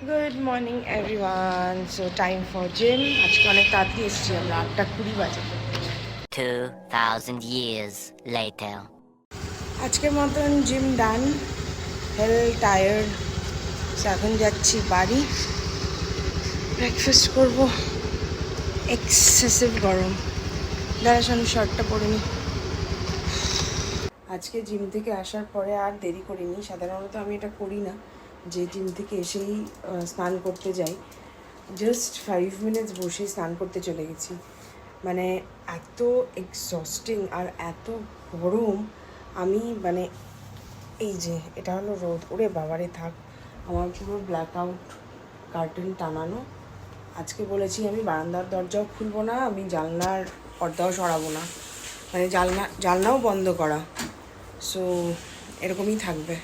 Good morning everyone. So time for gym. আজকে অনেক তাড়াতাড়ি এসেছি আমরা, 8:20 বাজে। 2000 years later. আজকের মতন জিম ডান, হেল টায়ার্ড। সো এখন যাচ্ছি বাড়ি, ব্রেকফাস্ট করব। এক্সেসিভ গরম, দাঁড়া আমি শার্টটা পরে নি। আজকে জিম থেকে আসার পরে আর দেরি করিনি। সাধারণত আমি এটা করি না, যে জিম থেকে এসেই স্নান করতে যাই। জাস্ট 5 মিনিটস বসে স্নান করতে চলে গেছি। মানে এত এক্সস্টিং আর এত গরম। আমি মানে এই যে এটা হলো রোদ, ওরে বাবারে থাক, আমার পুরো ব্ল্যাক আউট কার্টেন টানানো। আজকে বলেছি আমি বারান্দার দরজাও খুলবো না, আমি জানলার পর্দাও সরাবো না, মানে জানলাও বন্ধ করা। সো এরকমই থাকবে।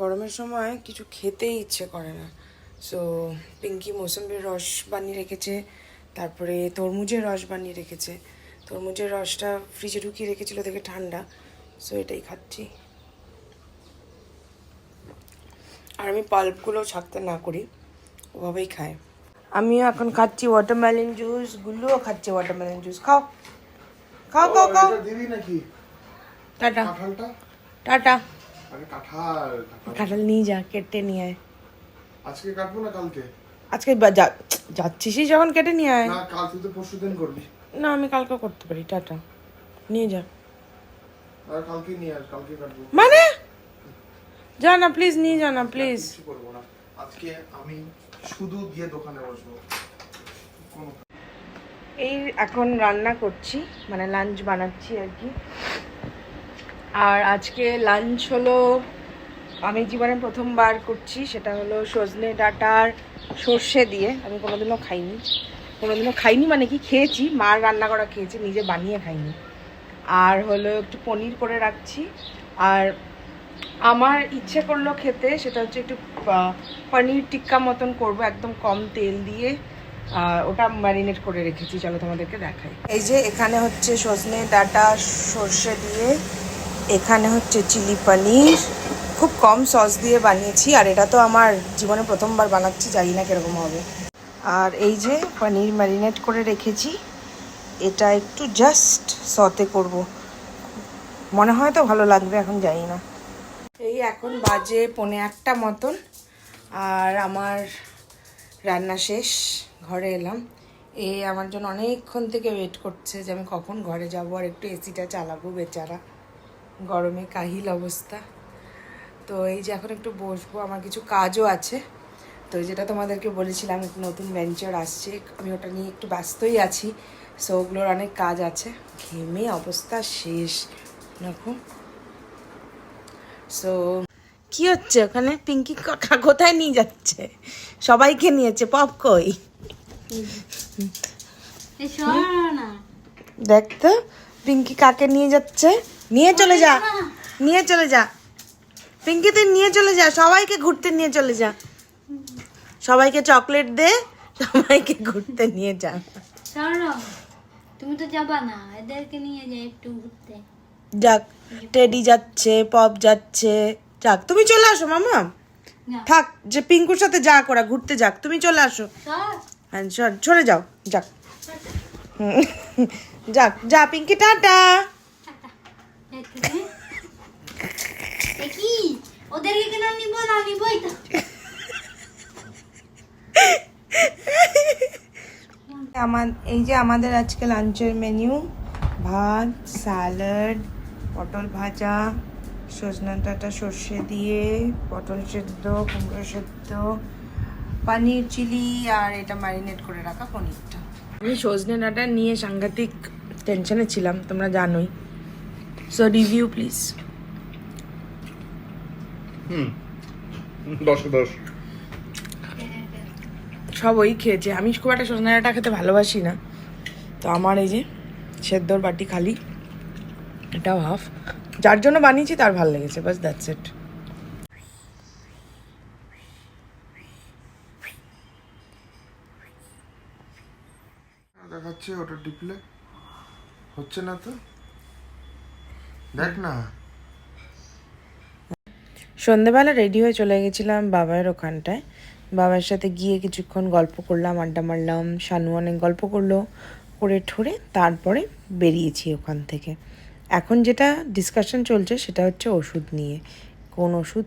গরমের সময় কিছু খেতেই ইচ্ছে করে না। সো পিঙ্কি মৌসুম্বির রস বানিয়ে রেখেছে, তারপরে তরমুজের রস বানিয়ে রেখেছে। তরমুজের রসটা ফ্রিজে ঢুকিয়ে রেখেছিল দেখে ঠান্ডা, সো এটাই খাচ্ছি। আর আমি পাল্পগুলো ছাকতে না করি, ওভাবেই খাই। আমিও এখন খাচ্ছি ওয়াটারমেলন জুস, গুল্লুও খাচ্ছে ওয়াটারমেলন জুস। খাও খাও খাও খাও। দিবি নাকি? টাটা কাঁঠালটা? টাটা। আরে কাঁঠাল কাঁঠাল নিয়ে যা, কেটে নিয়ে আয়। আজকে কাটবো না কালকে? আজকে যাচ্ছিসই যখন কেটে নিয়ে আয়। না কাল তুই তো পরশুদিন করবি। না আমি কালকে করতে পারি। টাটা, নিয়ে যা। আর কালকে নিয়ে আস, কালকে কাটবো। মানে যা না প্লিজ, নিয়ে যা না প্লিজ। কিছু করবো না আজকে, আমি শুধু গিয়ে দোকানে বসবো। এই এখন রান্না করছি, মানে লাঞ্চ বানাচ্ছি আর কি। আর আজকে লাঞ্চ হলো, আমি জীবনে প্রথমবার করছি, সেটা হলো সজনে ডাঁটার সর্ষে দিয়ে। আমি কোনোদিনও খাইনি, মানে কি খেয়েছি, মার রান্না করা খেয়েছি, নিজে বানিয়ে খাইনি। আর হলো একটু পনির করে রাখছি। আর আমার ইচ্ছে করলো খেতে, সেটা হচ্ছে একটু পনির টিক্কা মতন করব, একদম কম তেল দিয়ে। ওটা ম্যারিনেট করে রেখেছি, চলো তোমাদেরকে দেখাই। এই যে এখানে হচ্ছে সজনে ডাঁটা সর্ষে দিয়ে, এখানে হচ্ছে চিলি পনির, খুব কম সস দিয়ে বানিয়েছি। আর এটা তো আমার জীবনে প্রথমবার বানাচ্ছি, জানি না কীরকম হবে। আর এই যে পনির ম্যারিনেট করে রেখেছি, এটা একটু জাস্ট সতে করব, মনে হয় তো ভালো লাগবে, এখন জানি না। এই এখন বাজে 1:45 মতন, আর আমার রান্না শেষ, ঘরে এলাম। আমার জন্য অনেকক্ষণ থেকে ওয়েট করছে যে আমি কখন ঘরে যাব আর একটু এসিটা চালাবো, বেচারা গরমে কাহিল অবস্থা। তো এই যে এখন একটু বসবো, আমার কিছু কাজও আছে। তো যেটা তোমাদেরকে বলেছিলাম একটু নতুন ভেঞ্চার আসছে, আমি ওটা নিয়ে একটু ব্যস্তই আছি। সো ওগুলোর অনেক কাজ আছে, ঘেমে অবস্থা শেষ দেখো। সো কি হচ্ছে ওখানে? পিঙ্কি কোথায় নিয়ে যাচ্ছে? সবাইকে নিয়েছে, পপ কই? দেখ তো পিঙ্কি কাকে নিয়ে যাচ্ছে। নিয়ে চলে যা, নিয়ে চলে যা পিঙ্কি, তুই নিয়ে চলে যা, সবাইকে ঘুরতে নিয়ে চলে যা, সবাইকে চকলেট দে, সবাইকে ঘুরতে নিয়ে যা। তুমি তো যাবা না, এদেরকে নিয়ে যাই একটু ঘুরতে। যাক, টেডি যাচ্ছে, পপ যাচ্ছে, যাক তুমি চলে আসো মামা। থাক, যে পিঙ্কুর সাথে যা করা, ঘুরতে যাক, তুমি চলে আসো। হ্যাঁ সরে যাও, যাক। যাক, যা পিঙ্কি, টাটা। কি ওদেরকে কেন নিব না, নিবই তো। এই যে আমাদের আজকে লাঞ্চের মেনু, ভাত, স্যালাড, পটল ভাজা, সজনে ডাঁটা সর্ষে দিয়ে, পটল সেদ্ধ, কুমড়ো সেদ্ধ, পনির চিলি, আর এটা ম্যারিনেট করে রাখা পনিরটা। আমি সজনে ডাঁটা নিয়ে সাংঘাতিক টেনশনে ছিলাম, তোমরা জানোই। So review please. 10/10। সব ওই খেয়েছে, আমি খুব একটা সজনে ডাঁটা খেতে ভালোবাসি না। তো আমার এই যে সেদ্ধর বাটি খালি, এটাও হাফ, যার জন্য বানিয়েছি তার ভালো লেগেছে, বাস দ্যাটস ইট। দেখাচ্ছে ওটা টিপলে হচ্ছে না তো, দেখ না। সন্ধেবেলা রেডি হয়ে চলে গেছিলাম বাবার ওখানটায়। বাবার সাথে গিয়ে কিছুক্ষণ গল্প করলাম, আড্ডা মারলাম, শানু অনেক গল্প করলো, করে ঠোরে তারপরে বেরিয়েছি ওখান থেকে। এখন যেটা ডিসকাশন চলছে সেটা হচ্ছে ওষুধ নিয়ে, কোন ওষুধ,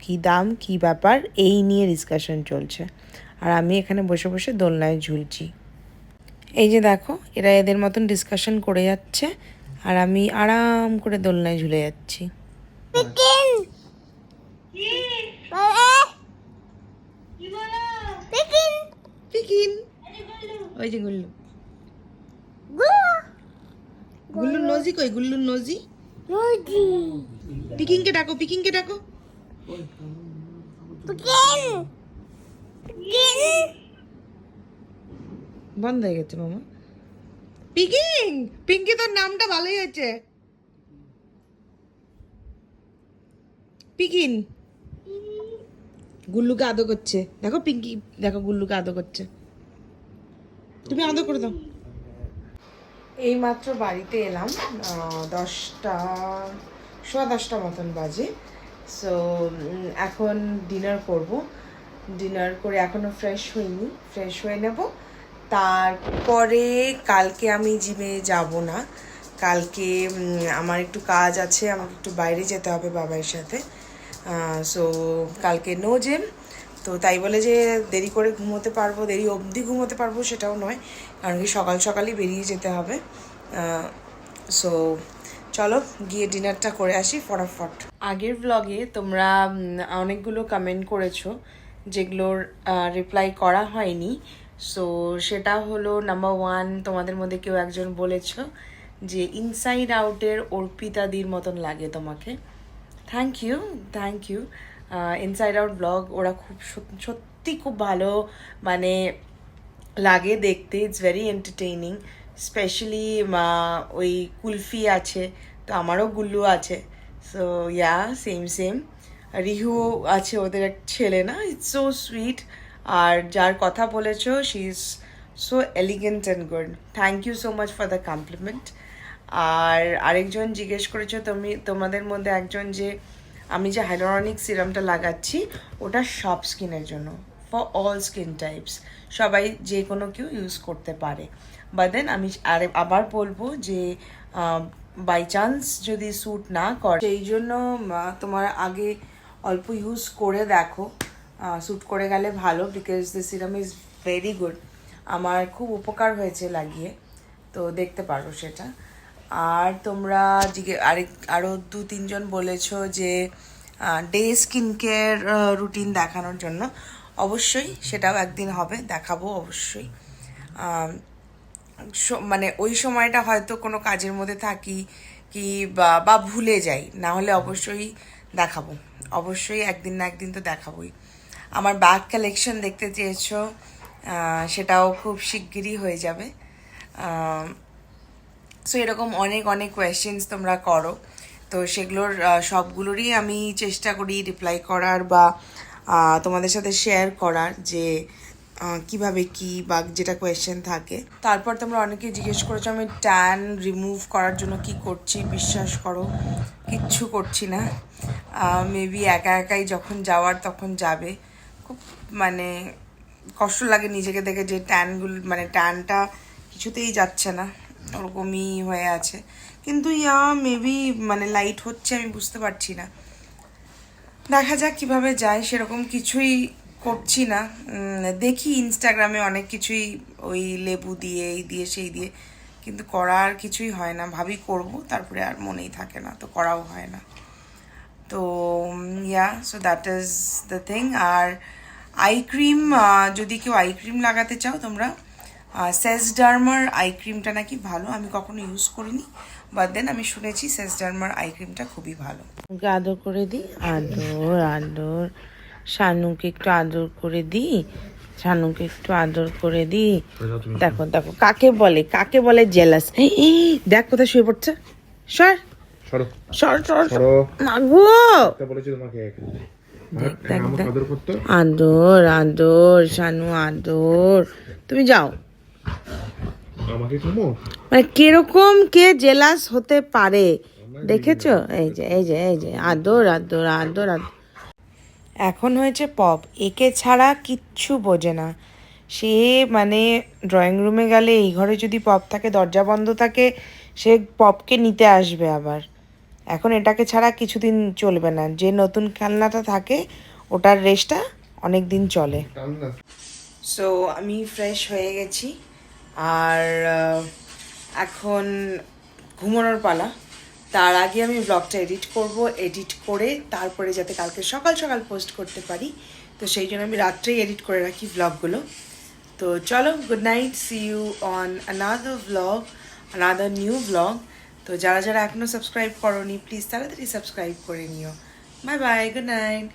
কী দাম, কী ব্যাপার, এই নিয়ে ডিসকাশন চলছে। আর আমি এখানে বসে বসে দোলনায় ঝুলছি। এই যে দেখো, এরা এদের মতন ডিসকাশন করে যাচ্ছে আর আমি আরাম করে দোলনায় ঝুলে যাচ্ছি। ওই যে গুল্লু, গুল্লুর নজি কই, গুল্লুর নজি। পিকিংকে ডাকো, পিকিংকে ডাকো। বন্ধ হয়ে গেছে মামা। পিকিং, পিঙ্কি তোর নামটা ভালোই হয়েছে। পিকিন গুল্লুকে আদর করছে, দেখো পিঙ্কি, দেখো গুল্লুকে আদর করছে। তুমি আদর করে দাও। এইমাত্র বাড়িতে এলাম, 10টা মতন বাজে। সো এখন ডিনার করব। ডিনার করে এখনও ফ্রেশ হইনি, ফ্রেশ হয়ে নেব। তারপরে কালকে আমি জিমে যাব না, কালকে আমার একটু কাজ আছে, আমাকে একটু বাইরে যেতে হবে বাবার সাথে। সো কালকে নো জিম। তো তাই বলে যে দেরি করে ঘুমোতে পারবো, দেরি অবধি ঘুমোতে পারবো সেটাও নয়, কারণ কি সকাল সকালই বেরিয়ে যেতে হবে। সো চলো গিয়ে ডিনারটা করে আসি ফটাফট। আগের ব্লগে তোমরা অনেকগুলো কমেন্ট করেছো যেগুলোর রিপ্লাই করা হয়নি। সো সেটা হলো, নাম্বার 1, তোমাদের মধ্যে কেউ একজন বলেছো যে ইনসাইড আউটের অর্পিতাদির মতন লাগে তোমাকে। Thank you, thank you. Inside out blog ওরা খুব সত্যি খুব ভালো মানে লাগে দেখতে, ইটস ভেরি এন্টারটেইনিং। স্পেশালি ওই কুলফি আছে, তো আমারও গুল্লু আছে। সো ইয়া, সেম রিহু আছে, ওদের এক ছেলে না, ইটস সো সুইট। আর যার কথা বলেছো, she is so elegant and good. Thank you so much for the compliment. আর আরেকজন জিজ্ঞেস করেছো তোমাদের মধ্যে একজন যে আমি যে হাইলোরনিক সিরামটা লাগাচ্ছি ওটা সব স্কিনের জন্য, ফর অল স্কিন টাইপস, সবাই যে কোনো কেউ ইউজ করতে পারে। বাট দেন আমি আবার বলবো যে বাই চান্স যদি স্যুট না করে, সেই জন্য তোমার আগে অল্প ইউজ করে দেখো, স্যুট করে গেলে ভালো, because the serum is very good. আমার খুব উপকার হয়েছে লাগিয়ে, তো দেখতে পারো সেটা। আর তোমরা আরও 2-3 জন বলেছো যে ডে স্কিন কেয়ার রুটিন দেখানোর জন্য। অবশ্যই সেটাও একদিন হবে, দেখাবো অবশ্যই। মানে ওই সময়টা হয়তো কোনো কাজের মধ্যে থাকি কি বা ভুলে যাই, না হলে অবশ্যই দেখাবো, অবশ্যই একদিন না একদিন তো দেখাবোই। আমার ব্যাগ কালেকশন দেখতে চেয়েছো, সেটাও খুব শিগগিরই হয়ে যাবে। সো এরকম অনেক অনেক কোয়েশ্চেন্স তোমরা করো, তো সেগুলোর সবগুলোরই আমি চেষ্টা করি রিপ্লাই করার বা তোমাদের সাথে শেয়ার করার, যে কিভাবে কি বা যেটা কোয়েশ্চেন থাকে। তারপর তোমরা অনেকেই জিজ্ঞেস করেছো আমি ট্যান রিমুভ করার জন্য কি করছি। বিশ্বাস করো কিচ্ছু করছি না, মেবি একা একাই যখন যাওয়ার তখন যাবে। খুব মানে কষ্ট লাগে নিজেকে দেখে যে মানে ট্যানটা কিছুতেই যাচ্ছে না, ওরকমই হয়ে আছে। কিন্তু মেবি মানে লাইট হচ্ছে, আমি বুঝতে পারছি না, দেখা যাক কিভাবে যায়। সেরকম কিছুই করছি না, দেখি ইনস্টাগ্রামে অনেক কিছুই ওই লেবু দিয়ে এই দিয়ে সেই দিয়ে, কিন্তু করার কিছুই হয় না। ভাবি করব, তারপরে আর মনেই থাকে না, তো করাও হয় না। তো so that is the thing. আর আই ক্রিম, যদি কেউ আই ক্রিম লাগাতে চাও তোমরা, সেজডার্মার আই ক্রিমটা নাকি ভালো, আমি কখনো ইউজ করিনি, বাট দেন আমি শুনেছি সেজডার্মার আই ক্রিমটা খুবই ভালো। ওকে আদর করে দিই, আদর শানুকে একটু আদর করে দিই, শানুকে একটু আদর করে দিই। দেখো দেখো কাকে বলে জেলাস। দেখ কোথায় শুয়ে পড়ছে, সর আদর আদর শানু আদর। তুমি যাও, মানে কিরকম কে জেলাস হতে পারে দেখেছো? এই যে আদর আদর আদর আদর। এখন হয়েছে পপ, একে ছাড়া কিচ্ছু বোঝে না সে। মানে ড্রয়িং রুমে গেলে এই ঘরে যদি পপ থাকে, দরজা বন্ধ থাকে, সে পপকে নিতে আসবে আবার। এখন এটাকে ছাড়া কিছুদিন চলবে না, যে নতুন খেলনাটা থাকে ওটার রেসটা অনেক দিন চলে। সো আমি ফ্রেশ হয়ে গেছি আর এখন ঘুমানোর পালা। তার আগে আমি ব্লগটা এডিট করব, এডিট করে তারপরে যাতে কালকে সকাল সকাল পোস্ট করতে পারি, তো সেই জন্য আমি রাত্রেই এডিট করে রাখি ব্লগগুলো। তো চলো, good night, see you on another blog, another new blog. তো যারা যারা এখনও সাবস্ক্রাইব করোনি প্লিজ তাড়াতাড়ি সাবস্ক্রাইব করে নিও। Bye bye, good night.